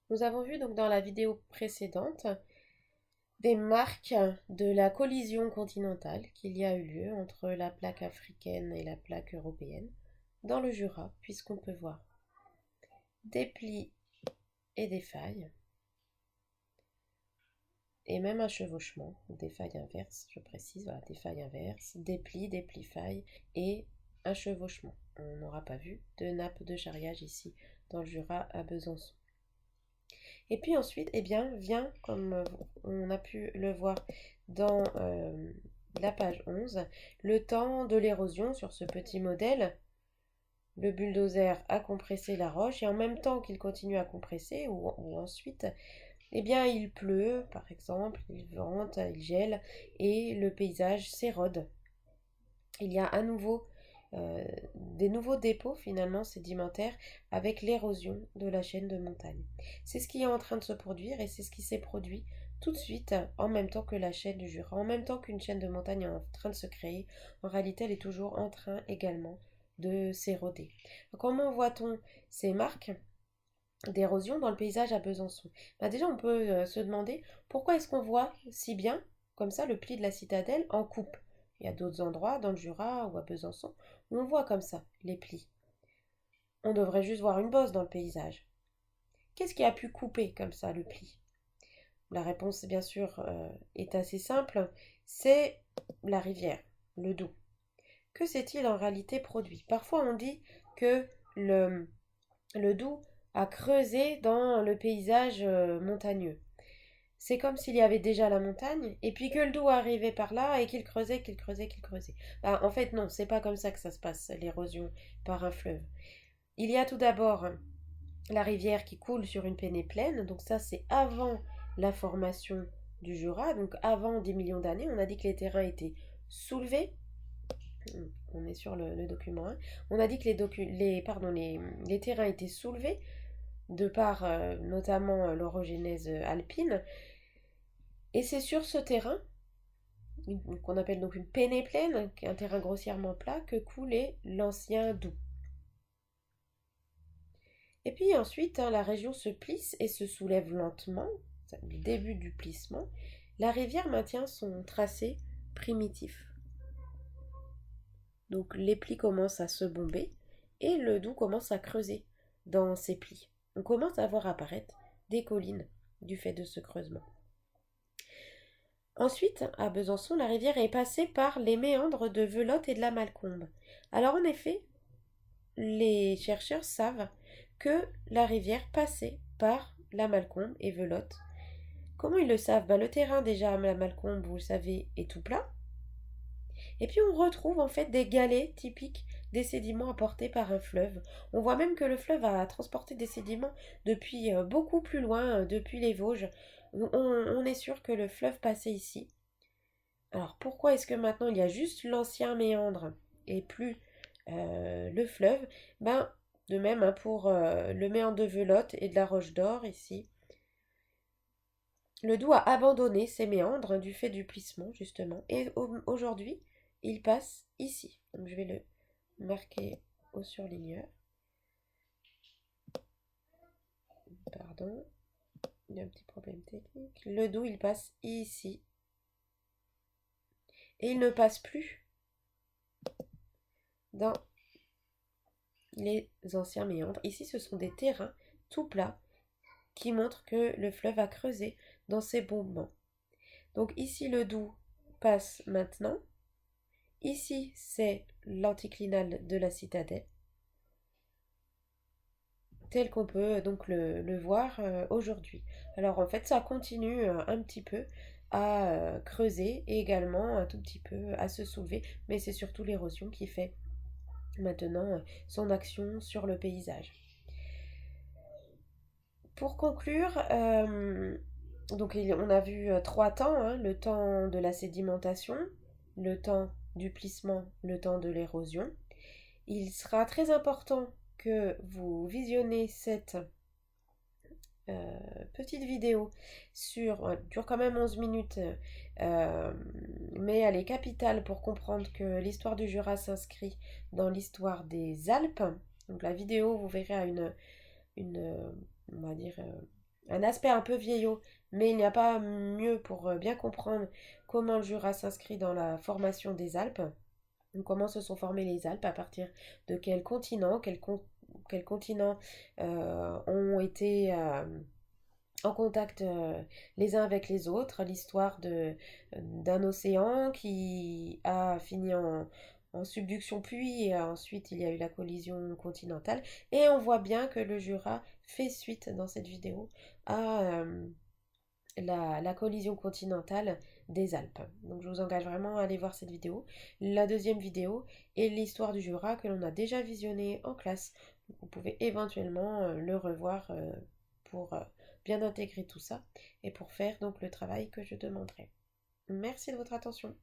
Nous avons vu donc dans la vidéo précédente des marques de la collision continentale qu'il y a eu lieu entre la plaque africaine et la plaque européenne dans le Jura, puisqu'on peut voir des plis et des failles, et même un chevauchement, des failles inverses, je précise, voilà, des failles inverses, des plis failles et un chevauchement. On n'aura pas vu de nappe de charriage ici dans le Jura à Besançon. Et puis ensuite, eh bien, vient, comme on a pu le voir dans la page 11, le temps de l'érosion sur ce petit modèle. Le bulldozer a compressé la roche et en même temps qu'il continue à compresser, ou ensuite, eh bien, il pleut, par exemple, il vente, il gèle et le paysage s'érode. Il y a à nouveau des nouveaux dépôts finalement sédimentaires avec l'érosion de la chaîne de montagne. C'est ce qui est en train de se produire et c'est ce qui s'est produit tout de suite en même temps que la chaîne du Jura, en même temps qu'une chaîne de montagne est en train de se créer. En réalité, elle est toujours en train également de s'éroder. Comment voit-on ces marques d'érosion dans le paysage à Besançon? Déjà, on peut se demander pourquoi est-ce qu'on voit si bien, comme ça, le pli de la citadelle en coupe. Il y a d'autres endroits, dans le Jura ou à Besançon, où on voit comme ça les plis. On devrait juste voir une bosse dans le paysage. Qu'est-ce qui a pu couper comme ça le pli? La réponse, bien sûr, est assez simple. C'est la rivière, le Doubs. Que s'est-il en réalité produit? Parfois, on dit que le Doubs a creusé dans le paysage montagneux. C'est comme s'il y avait déjà la montagne, et puis que le Doubs arrivait par là, et qu'il creusait, qu'il creusait, qu'il creusait. En fait, non, c'est pas comme ça que ça se passe, l'érosion par un fleuve. Il y a tout d'abord la rivière qui coule sur une pénéplaine, donc ça c'est avant la formation du Jura, donc avant des millions d'années. On a dit que les terrains étaient soulevés. On est sur le document 1. On a dit que les terrains étaient soulevés de par notamment l'orogénèse alpine. Et c'est sur ce terrain, qu'on appelle donc une pénéplaine, qui est un terrain grossièrement plat, que coulait l'ancien Doubs. Et puis ensuite, la région se plisse et se soulève lentement, le début du plissement. La rivière maintient son tracé primitif. Donc les plis commencent à se bomber et le Doubs commence à creuser dans ces plis. On commence à voir apparaître des collines du fait de ce creusement. Ensuite, à Besançon, la rivière est passée par les méandres de Velotte et de la Malcombe. Alors en effet, les chercheurs savent que la rivière passait par la Malcombe et Velotte. Comment ils le savent? Le terrain déjà à la Malcombe, vous le savez, est tout plat. Et puis on retrouve en fait des galets typiques des sédiments apportés par un fleuve. On voit même que le fleuve a transporté des sédiments depuis beaucoup plus loin, depuis les Vosges. On est sûr que le fleuve passait ici. Alors pourquoi est-ce que maintenant il y a juste l'ancien méandre et plus le fleuve? De même pour le méandre de Velotte et de la Roche d'Or ici. Le Doubs a abandonné ses méandres du fait du plissement justement et aujourd'hui il passe ici. Donc je vais le marquer au surligneur. Pardon, il y a un petit problème technique. Le Doubs il passe ici et il ne passe plus dans les anciens méandres. Ici, ce sont des terrains tout plats qui montrent que le fleuve a creusé dans ses bombements. Donc ici, le Doubs passe maintenant. Ici, c'est l'anticlinal de la citadelle, tel qu'on peut donc le voir aujourd'hui. Alors en fait, ça continue un petit peu à creuser et également un tout petit peu à se soulever, mais c'est surtout l'érosion qui fait maintenant son action sur le paysage. Pour conclure, donc on a vu trois temps, hein, le temps de la sédimentation, le temps du plissement, le temps de l'érosion. Il sera très important que vous visionnez cette petite vidéo dure quand même 11 minutes, mais elle est capitale pour comprendre que l'histoire du Jura s'inscrit dans l'histoire des Alpes. Donc la vidéo, vous verrez, a on va dire, un aspect un peu vieillot, mais il n'y a pas mieux pour bien comprendre comment le Jura s'inscrit dans la formation des Alpes. Donc, comment se sont formées les Alpes, à partir de quel continent, quels continents ont été en contact les uns avec les autres, l'histoire d'un océan qui a fini en subduction, puis ensuite il y a eu la collision continentale, et on voit bien que le Jura fait suite dans cette vidéo à la collision continentale des Alpes. Donc je vous engage vraiment à aller voir cette vidéo. La deuxième vidéo est l'histoire du Jura que l'on a déjà visionné en classe. Donc, vous pouvez éventuellement le revoir pour bien intégrer tout ça et pour faire donc le travail que je demanderai. Merci de votre attention.